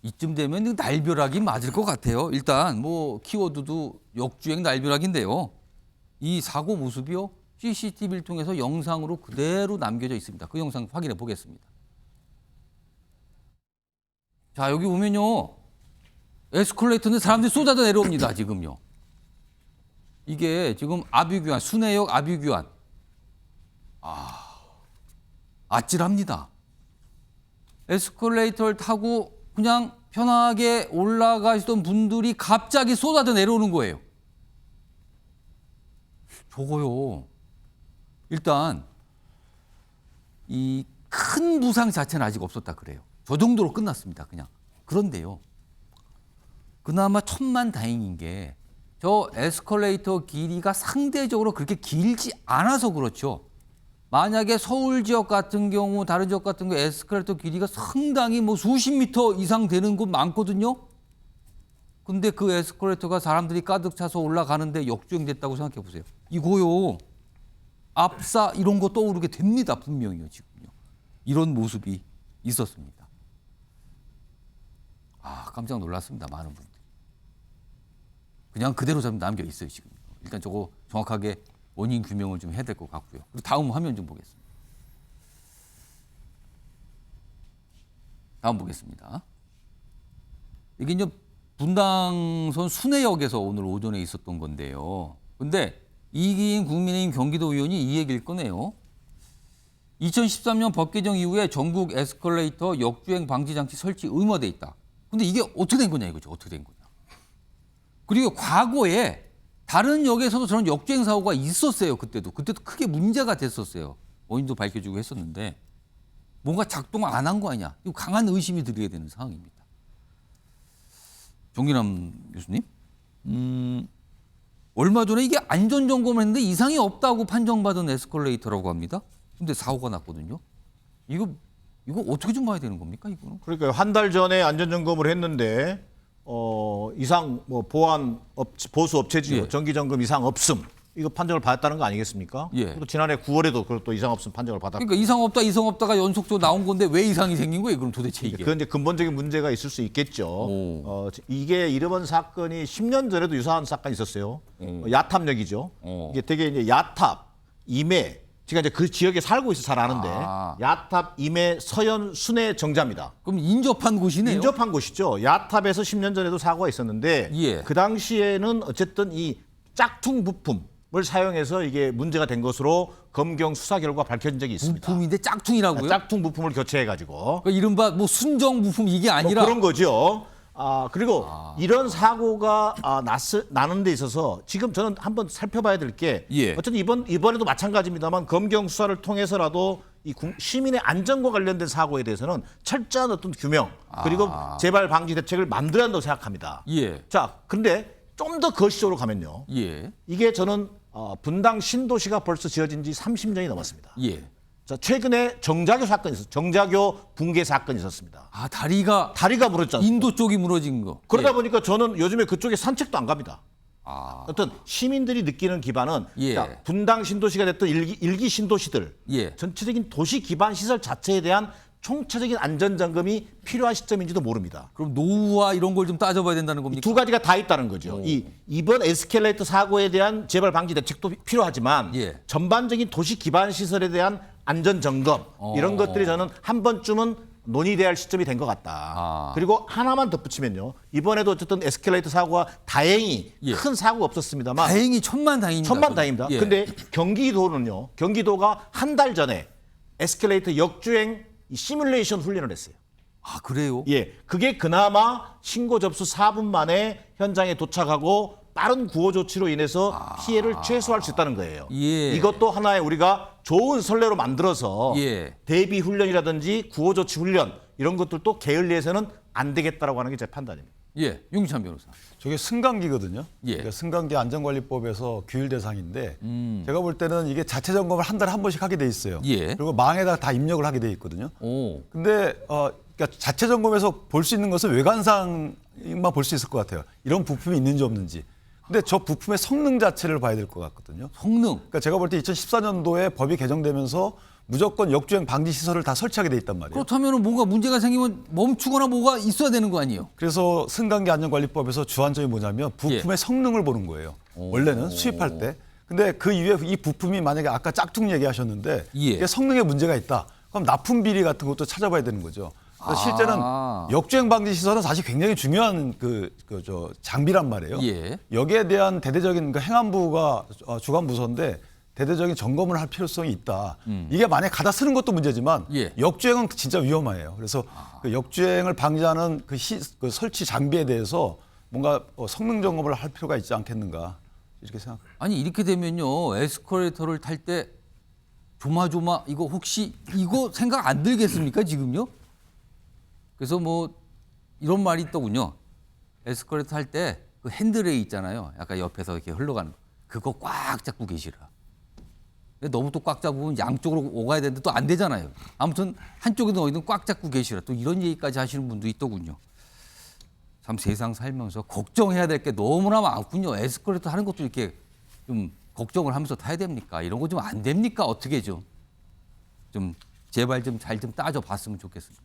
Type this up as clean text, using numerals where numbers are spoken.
이쯤 되면 날벼락이 맞을 것 같아요. 일단 뭐 키워드도 역주행 날벼락인데요. 이 사고 모습이요. CCTV를 통해서 영상으로 그대로 남겨져 있습니다. 그 영상 확인해 보겠습니다. 자, 여기 보면요. 에스컬레이터는 사람들이 쏟아져 내려옵니다. 지금요. 이게 지금 아비규환, 순회역 아비규환. 아찔합니다. 에스컬레이터를 타고 그냥 편하게 올라가시던 분들이 갑자기 쏟아져 내려오는 거예요. 저거요. 일단 이 큰 부상 자체는 아직 없었다 그래요. 저 정도로 끝났습니다. 그냥. 그런데요. 그나마 천만다행인 게 저 에스컬레이터 길이가 상대적으로 그렇게 길지 않아서 그렇죠. 만약에 서울 지역 같은 경우 다른 지역 같은 경우 에스컬레이터 길이가 상당히 뭐 수십 미터 이상 되는 곳 많거든요. 근데 그 에스컬레이터가 사람들이 가득 차서 올라가는데 역주행됐다고 생각해 보세요. 이거요. 압사 이런 거 떠오르게 됩니다. 분명히요. 지금요. 이런 모습이 있었습니다. 깜짝 놀랐습니다. 많은 분들. 그냥 그대로 좀 남겨 있어요. 지금. 일단 저거 정확하게 원인 규명을 좀 해야 될 것 같고요. 그리고 다음 화면 좀 보겠습니다. 다음 보겠습니다. 이게 이제 분당선 순회역에서 오늘 오전에 있었던 건데요. 근데 이기인 국민의힘 경기도 의원이 이 얘기를 꺼내요. 2013년 법 개정 이후에 전국 에스컬레이터 역주행 방지 장치 설치 의무화돼 있다. 근데 이게 어떻게 된 거냐 이거죠. 어떻게 된 거냐. 그리고 과거에 다른 역에서도 저런 역주행 사고가 있었어요. 그때도 크게 문제가 됐었어요. 원인도 밝혀주고 했었는데 뭔가 작동 안 한 거 아니냐. 이거 강한 의심이 들게 되는 상황입니다. 정기남 교수님, 얼마 전에 이게 안전점검을 했는데 이상이 없다고 판정받은 에스컬레이터라고 합니다. 근데 사고가 났거든요. 이거 어떻게 좀 봐야 되는 겁니까, 이거는? 그러니까 한 달 전에 안전점검을 했는데 이상 뭐 보수 업체지요. 예. 정기점검 이상 없음. 이거 판정을 받았다는 거 아니겠습니까? 예. 또 지난해 9월에도 그것도 이상 없음 판정을 받았고. 그러니까 이상 없다가 연속적으로 나온 건데 왜 이상이 생긴 거예요? 그럼 도대체 이게? 그건 이제 근본적인 문제가 있을 수 있겠죠. 이게 이번 사건이 10년 전에도 유사한 사건이 있었어요. 야탑역이죠. 이게 되게 이제 야탑, 임해, 제가 이제 그 지역에 살고 있어 잘 아는데 야탑, 임해, 서현, 순회 정자입니다. 그럼 인접한 곳이네요. 인접한 곳이죠. 야탑에서 10년 전에도 사고가 있었는데 예. 그 당시에는 어쨌든 이 짝퉁 부품을 사용해서 이게 문제가 된 것으로 검경 수사 결과 밝혀진 적이 있습니다. 부품인데 짝퉁이라고요? 짝퉁 부품을 교체해가지고 그러니까 이른바 뭐 순정 부품 이게 아니라 뭐 그런 거죠. 그리고 이런 사고가 나는 데 있어서 지금 저는 한번 살펴봐야 될 게 예. 어쨌든 이번에도 마찬가지입니다만 검경 수사를 통해서라도 이 시민의 안전과 관련된 사고에 대해서는 철저한 어떤 규명 그리고 재발 방지 대책을 만들어야 한다고 생각합니다. 예. 자, 근데 좀 더 거시적으로 가면요. 예. 이게 저는 분당 신도시가 벌써 지어진 지 30년이 넘었습니다. 예. 자, 최근에 정자교 사건이 있었어요. 정자교 붕괴 사건이 있었습니다. 다리가 무너졌지 않습니까? 인도 쪽이 무너진 거. 그러다 예. 보니까 저는 요즘에 그쪽에 산책도 안 갑니다. 어떤 시민들이 느끼는 기반은 예. 자, 분당 신도시가 됐던 일기 신도시들 예. 전체적인 도시 기반 시설 자체에 대한 총체적인 안전 점검이 필요한 시점인지도 모릅니다. 그럼 노후와 이런 걸 좀 따져봐야 된다는 겁니까? 두 가지가 다 있다는 거죠. 이번 에스컬레이터 사고에 대한 재발 방지 대책도 필요하지만 예. 전반적인 도시 기반 시설에 대한 안전 점검 이런 것들이 저는 한 번쯤은 논의돼야 할 시점이 된 것 같다. 그리고 하나만 덧붙이면요. 이번에도 어쨌든 에스컬레이터 사고가 다행히 예. 큰 사고가 없었습니다만 다행히 천만다행입니다. 천만다행입니다. 예. 근데 경기도는요. 경기도가 한 달 전에 에스컬레이터 역주행 이 시뮬레이션 훈련을 했어요. 그래요? 예, 그게 그나마 신고 접수 4분 만에 현장에 도착하고 빠른 구호 조치로 인해서 피해를 최소화할 수 있다는 거예요. 예. 이것도 하나의 우리가 좋은 선례로 만들어서 예. 대비 훈련이라든지 구호 조치 훈련 이런 것들도 게을리해서는 안 되겠다라고 하는 게 제 판단입니다. 예. 윤기찬 변호사. 저게 승강기거든요. 예. 그러니까 승강기 안전관리법에서 규율 대상인데 제가 볼 때는 이게 자체 점검을 한 달에 한 번씩 하게 돼 있어요. 예. 그리고 망에다 다 입력을 하게 돼 있거든요. 오. 근데 그러니까 자체 점검에서 볼 수 있는 것은 외관상만 볼 수 있을 것 같아요. 이런 부품이 있는지 없는지. 근데 저 부품의 성능 자체를 봐야 될 것 같거든요. 성능. 그러니까 제가 볼 때 2014년도에 법이 개정되면서 무조건 역주행 방지 시설을 다 설치하게 돼 있단 말이에요. 그렇다면 뭔가 문제가 생기면 멈추거나 뭐가 있어야 되는 거 아니에요? 그래서 승강기 안전관리법에서 주안점이 뭐냐면 부품의 성능을 보는 거예요. 원래는 수입할 때. 근데 그 이후에 이 부품이 만약에 아까 짝퉁 얘기하셨는데 예. 이게 성능에 문제가 있다. 그럼 납품 비리 같은 것도 찾아봐야 되는 거죠. 그래서 실제는 역주행 방지 시설은 사실 굉장히 중요한 저 장비란 말이에요. 예. 여기에 대한 대대적인 그 행안부가 주관 부서인데 대대적인 점검을 할 필요성이 있다. 이게 만약에 가다 쓰는 것도 문제지만 예. 역주행은 진짜 위험해요. 그래서 그 역주행을 방지하는 그 설치 장비에 대해서 뭔가 성능 점검을 할 필요가 있지 않겠는가 이렇게 생각합니다. 아니 이렇게 되면요 에스컬레이터를 탈 때 조마조마 이거 혹시 이거 생각 안 들겠습니까 지금요? 그래서 뭐 이런 말이 있더군요. 에스컬레이터 탈 때 그 핸드레일 있잖아요. 약간 옆에서 이렇게 흘러가는 거. 그거 꽉 잡고 계시라. 근데 너무 또 꽉 잡으면 양쪽으로 오가야 되는데 또 안 되잖아요. 아무튼 한쪽이든 어디든 꽉 잡고 계시라. 또 이런 얘기까지 하시는 분도 있더군요. 참 세상 살면서 걱정해야 될 게 너무나 많군요. 에스컬레이터 하는 것도 이렇게 좀 걱정을 하면서 타야 됩니까? 이런 거 좀 안 됩니까? 어떻게 좀 제발 좀 잘 좀 따져 봤으면 좋겠습니다.